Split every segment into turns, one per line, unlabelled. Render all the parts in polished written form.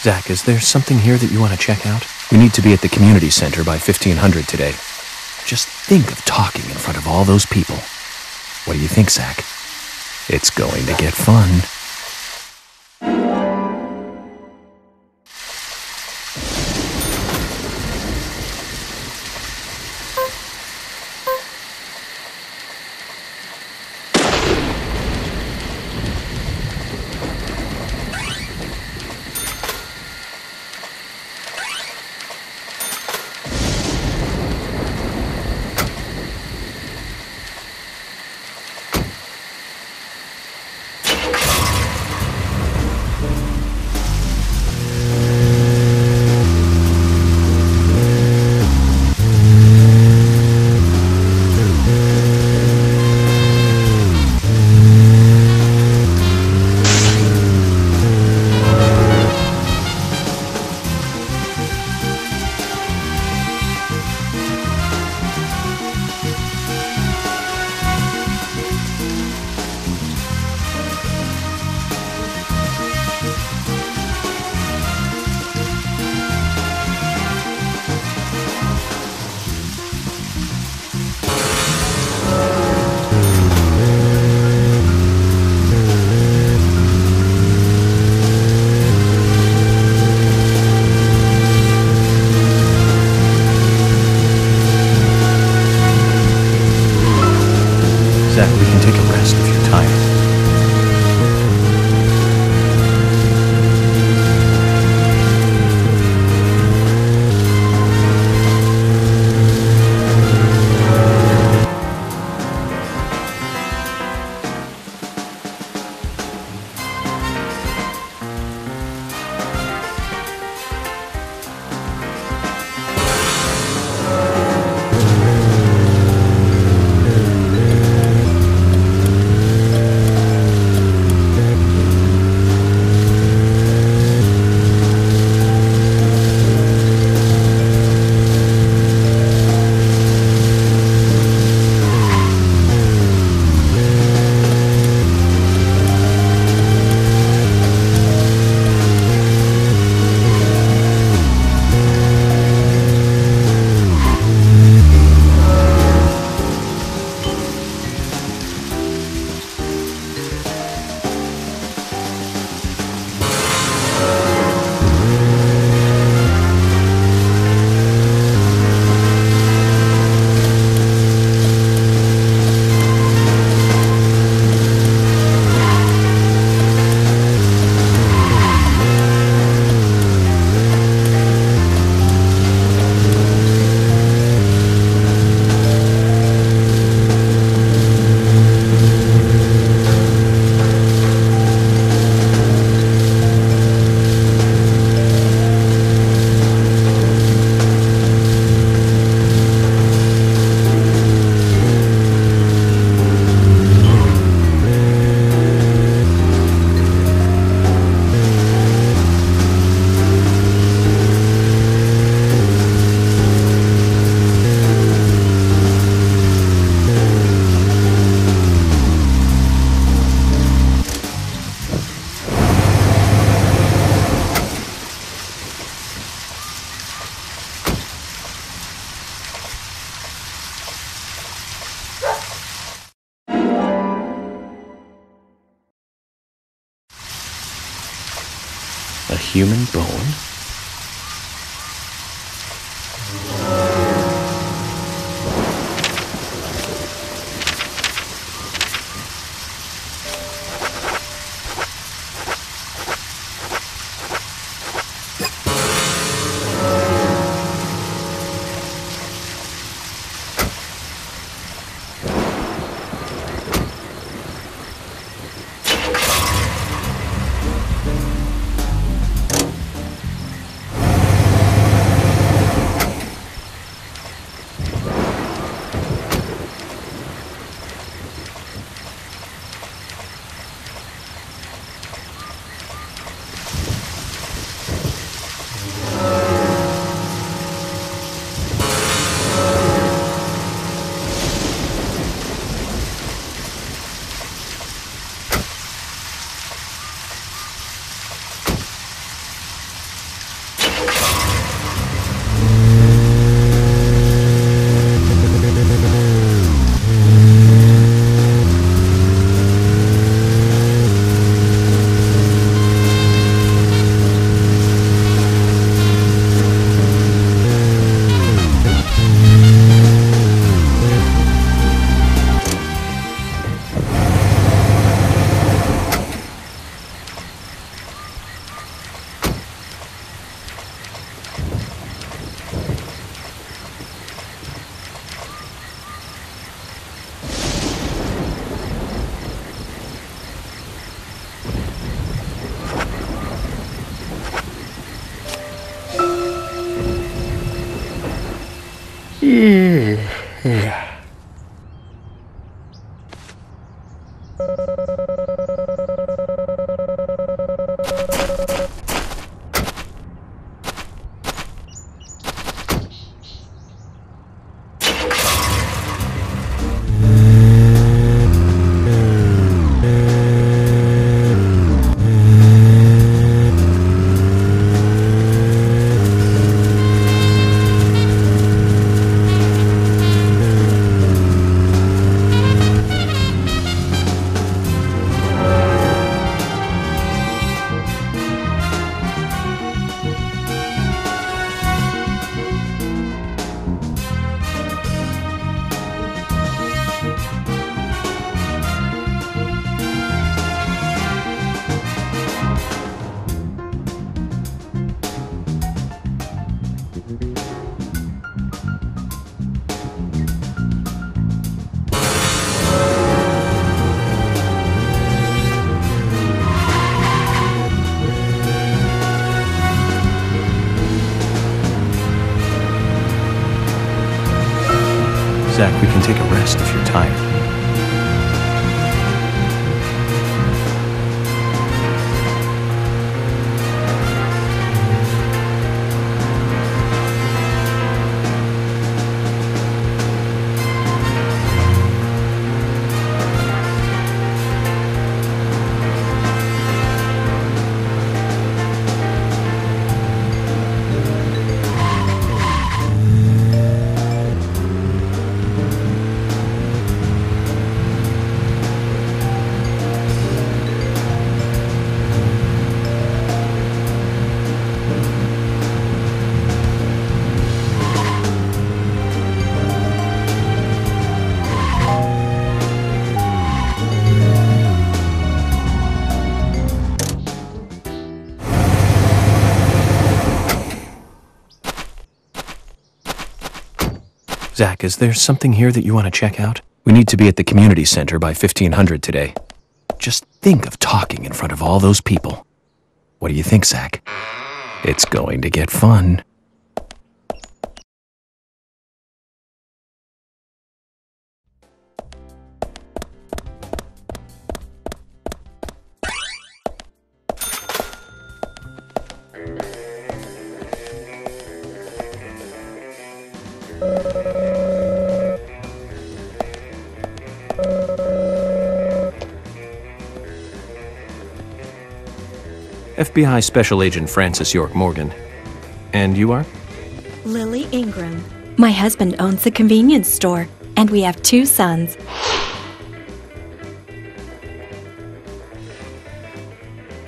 Zach, is there something here that you want to check out? We need to be at the community center by 1500 today. Just think of talking in front of all those people. What do you think, Zach? It's going to get fun. Zach, we can take a rest if you're tired. A human bone? Zach, we can take a rest if you're tired. Zach, is there something here that you want to check out? We need to be at the community center by 1500 today. Just think of talking in front of all those people. What do you think, Zach? It's going to get fun. FBI Special Agent Francis York Morgan. And you are?
Lily Ingram. My husband owns the convenience store, and we have 2 sons.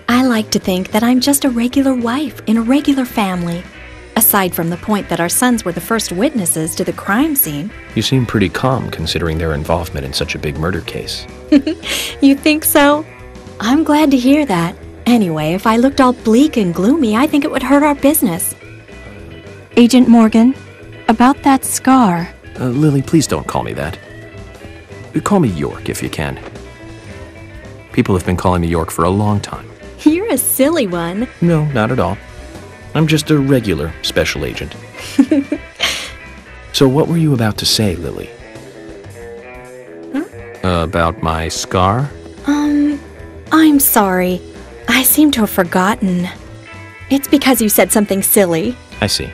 I like to think that I'm just a regular wife in a regular family. Aside from the point that our sons were the first witnesses to the crime scene.
You seem pretty calm considering their involvement in such a big murder case.
You think so? I'm glad to hear that. Anyway, if I looked all bleak and gloomy, I think it would hurt our business.
Agent Morgan, about that scar.
Lily, please don't call me that. Call me York if you can. People have been calling me York for a long time.
You're a silly one.
No, not at all. I'm just a regular special agent. So what were you about to say, Lily? Huh? About my scar?
I'm sorry. I seem to have forgotten. It's because you said something silly.
I see.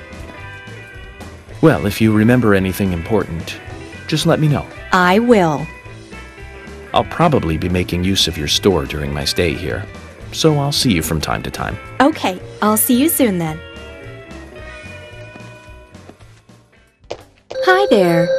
Well, if you remember anything important, just let me know.
I will.
I'll probably be making use of your store during my stay here, so I'll see you from time to time.
Okay, I'll see you soon then. Hi there.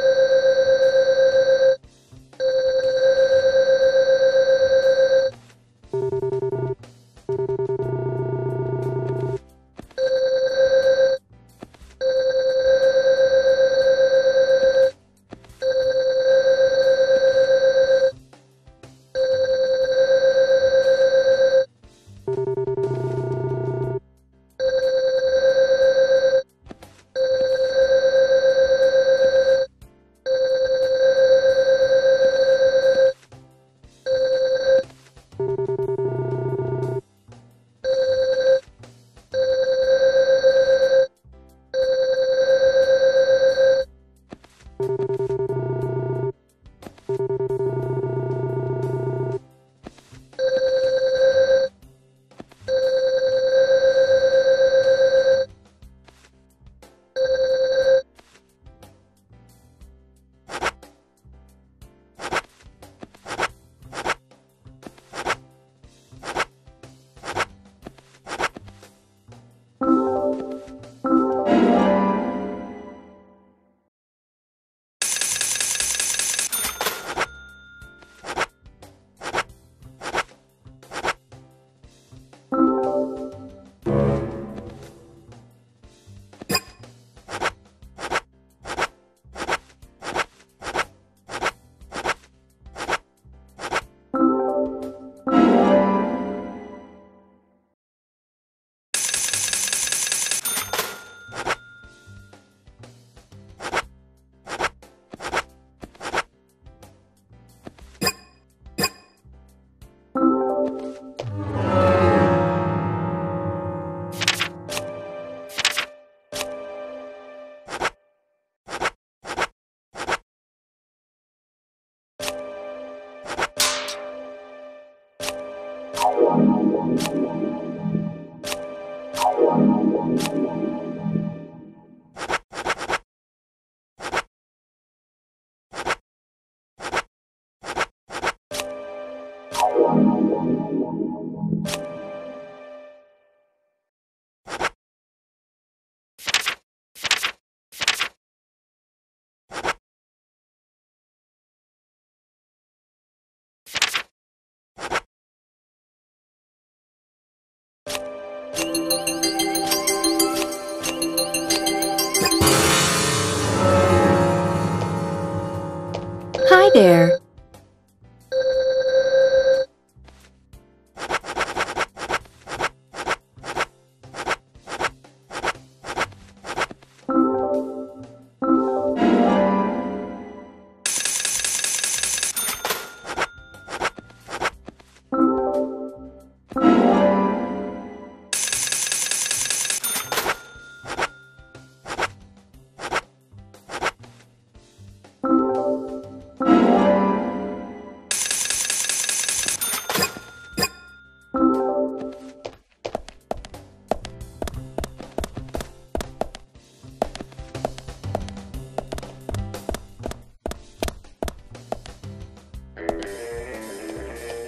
Hi there.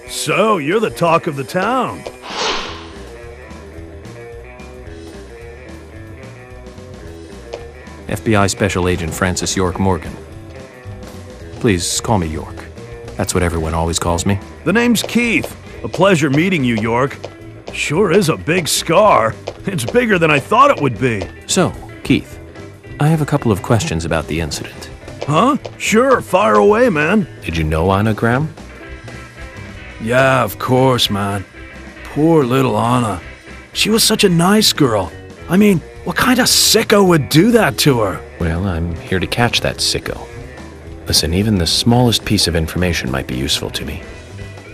So, you're the talk of the town.
FBI Special Agent Francis York Morgan. Please call me York. That's what everyone always calls me.
The name's Keith. A pleasure meeting you, York. Sure is a big scar. It's bigger than I thought it would be.
So, Keith, I have a couple of questions about the incident.
Huh? Sure, fire away, man.
Did you know Anna Graham?
Yeah, of course, man. Poor little Anna. She was such a nice girl. I mean, what kind of sicko would do that to her?
Well, I'm here to catch that sicko. Listen, even the smallest piece of information might be useful to me.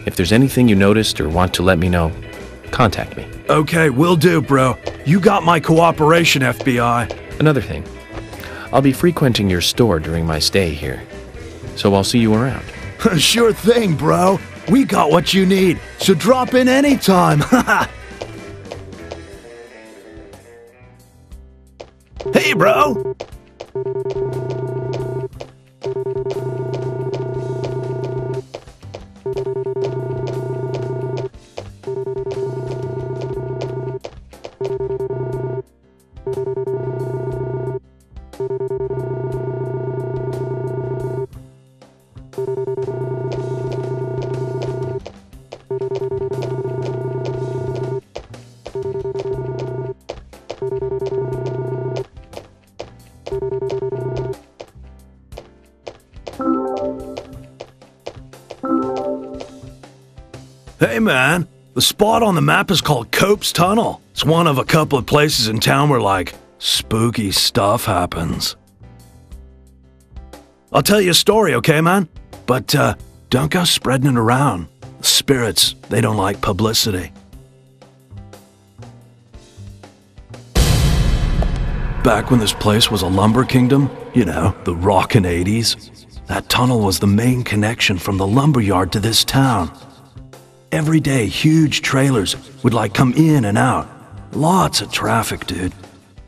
If there's anything you noticed or want to let me know, contact me.
Okay, will do, bro. You got my cooperation, FBI.
Another thing, I'll be frequenting your store during my stay here, so I'll see you around.
Sure thing, bro. We got what you need, so drop in anytime. Hey, bro. Hey man, the spot on the map is called Cope's Tunnel. It's one of a couple of places in town where, like, spooky stuff happens. I'll tell you a story, okay, man? But, don't go spreading it around. The spirits, they don't like publicity. Back when this place was a lumber kingdom, you know, the rockin' 80s, that tunnel was the main connection from the lumber yard to this town. Every day, huge trailers would come in and out. Lots of traffic, dude.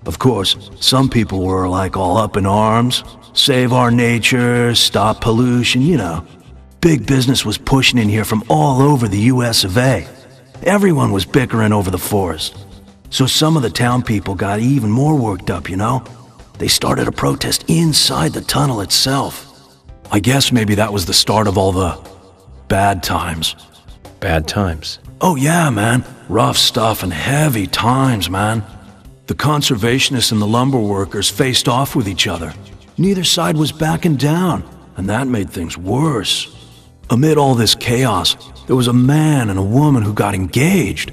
Of course, some people were all up in arms. Save our nature, stop pollution, you know. Big business was pushing in here from all over the US of A. Everyone was bickering over the forest. So some of the town people got even more worked up, you know. They started a protest inside the tunnel itself. I guess maybe that was the start of all the bad times.
Bad times?
Oh yeah, man. Rough stuff and heavy times, man. The conservationists and the lumber workers faced off with each other. Neither side was backing down, and that made things worse. Amid all this chaos, there was a man and a woman who got engaged.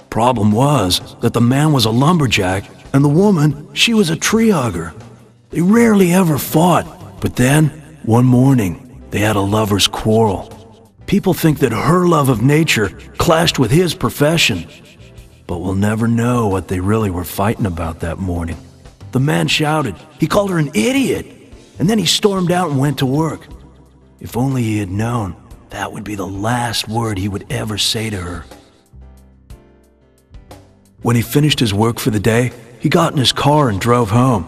Problem was that the man was a lumberjack, and the woman, she was a tree hugger. They rarely ever fought, but then, one morning, they had a lover's quarrel. People think that her love of nature clashed with his profession. But we'll never know what they really were fighting about that morning. The man shouted, he called her an idiot, and then he stormed out and went to work. If only he had known, that would be the last word he would ever say to her. When he finished his work for the day, he got in his car and drove home.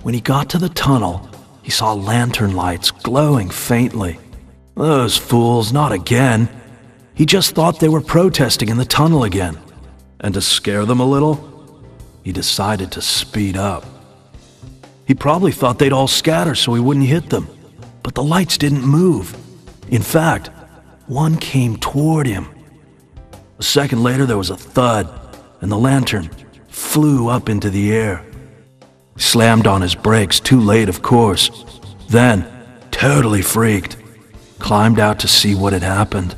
When he got to the tunnel, he saw lantern lights glowing faintly. Those fools, not again. He just thought they were protesting in the tunnel again. And to scare them a little, he decided to speed up. He probably thought they'd all scatter so he wouldn't hit them. But the lights didn't move. In fact, one came toward him. A second later, there was a thud, and the lantern flew up into the air. He slammed on his brakes, too late, of course. Then, totally freaked, climbed out to see what had happened.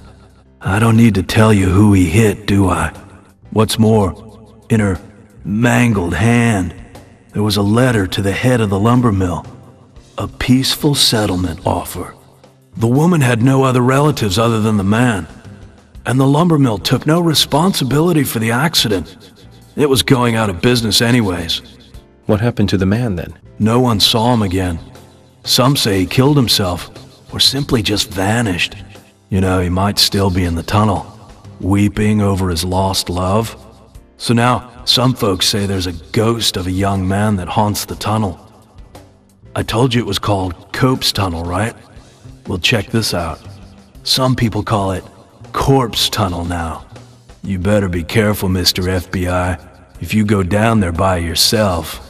I don't need to tell you who he hit, do I? What's more, in her mangled hand, there was a letter to the head of the lumber mill. A peaceful settlement offer. The woman had no other relatives other than the man, and the lumber mill took no responsibility for the accident. It was going out of business anyways.
What happened to the man then?
No one saw him again. Some say he killed himself, or simply just vanished. You know, he might still be in the tunnel, weeping over his lost love. So now, some folks say there's a ghost of a young man that haunts the tunnel. I told you it was called Cope's Tunnel, right? Well, check this out. Some people call it Corpse Tunnel now. You better be careful, Mr. FBI, if you go down there by yourself.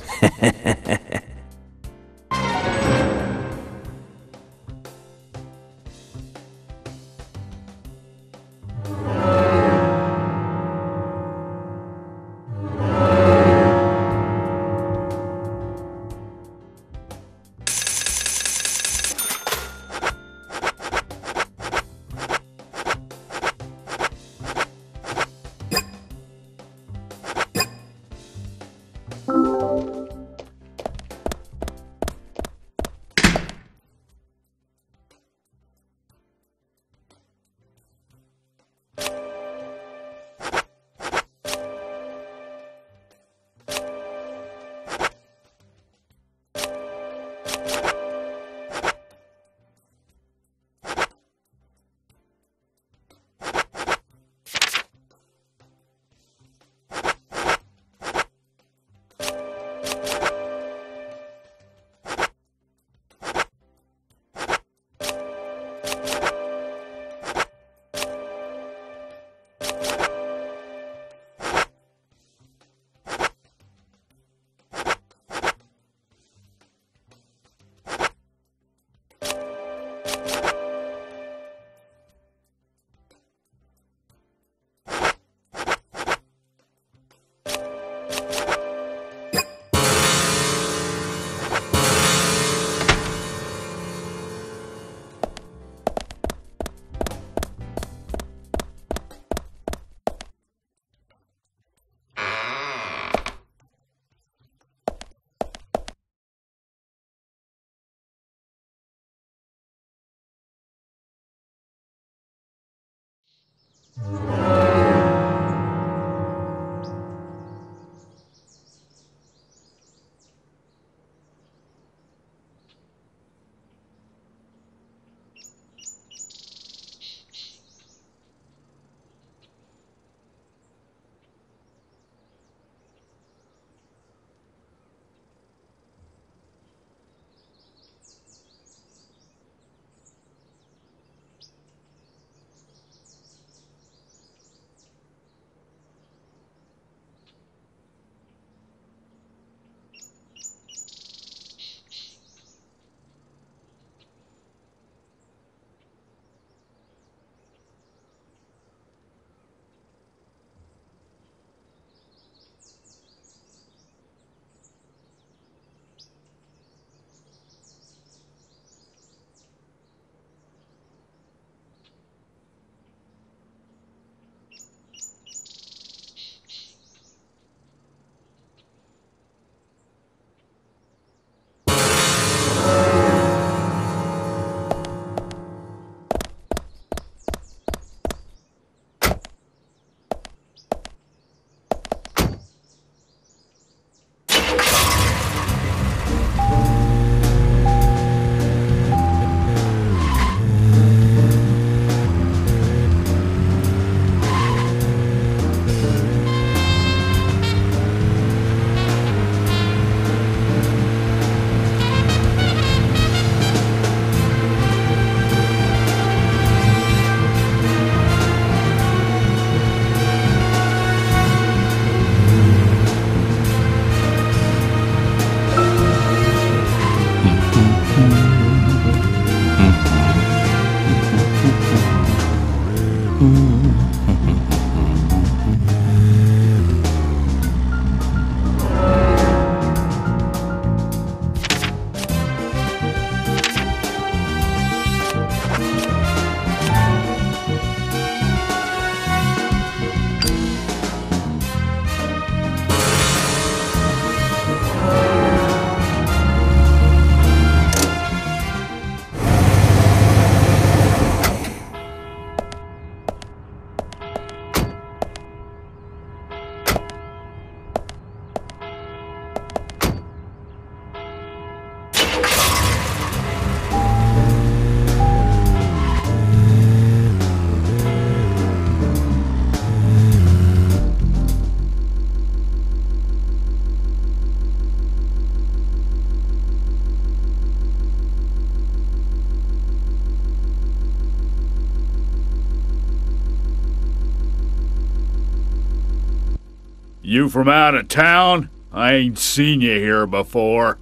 You from out of town? I ain't seen you here before.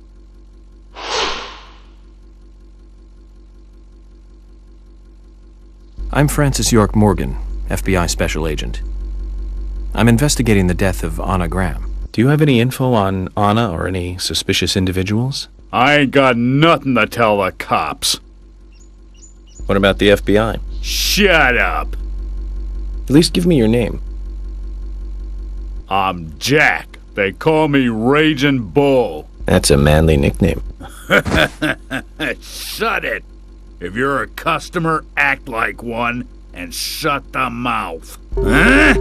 I'm Francis York Morgan, FBI Special Agent. I'm investigating the death of Anna Graham. Do you have any info on Anna or any suspicious individuals?
I ain't got nothing to tell the cops.
What about the FBI?
Shut up!
At least give me your name.
I'm Jack. They call me Raging Bull.
That's a manly nickname.
Shut it! If you're a customer, act like one and shut the mouth. Huh?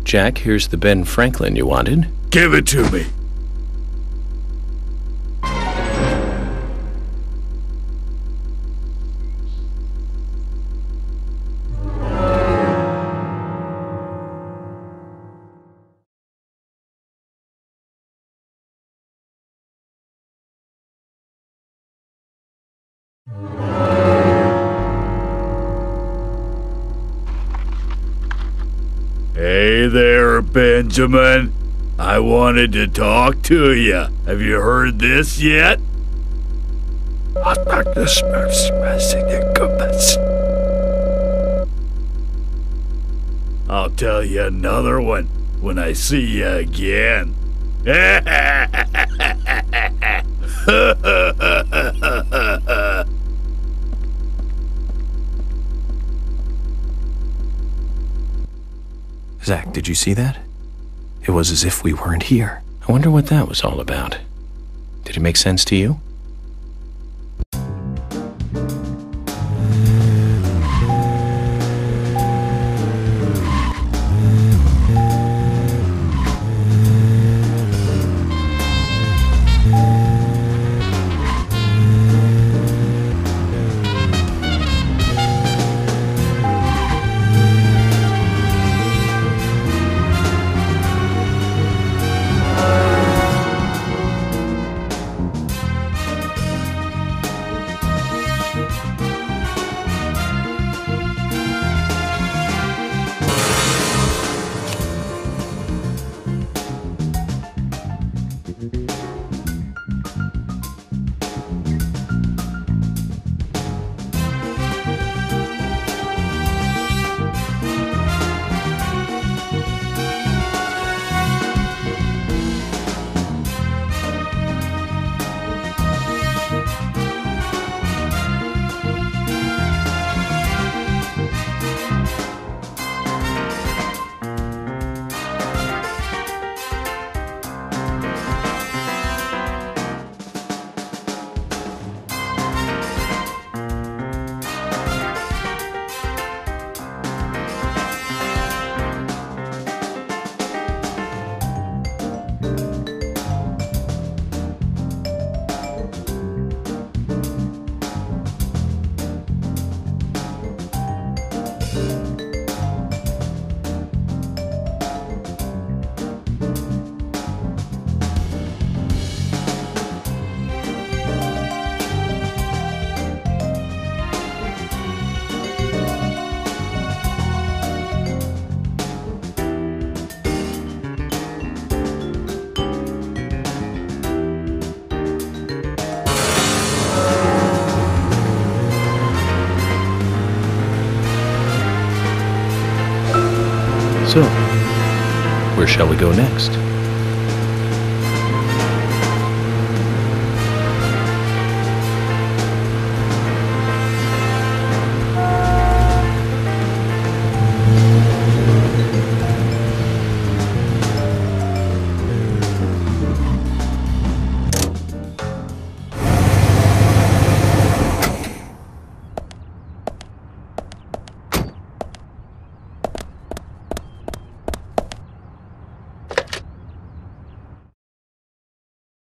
Jack, here's the Ben Franklin you wanted.
Give it to me. Hey there, Benjamin. I wanted to talk to you. Have you heard this yet? I'll tell you another one when I see you again.
Zach, did you see that? It was as if we weren't here. I wonder what that was all about. Did it make sense to you? So, where shall we go next?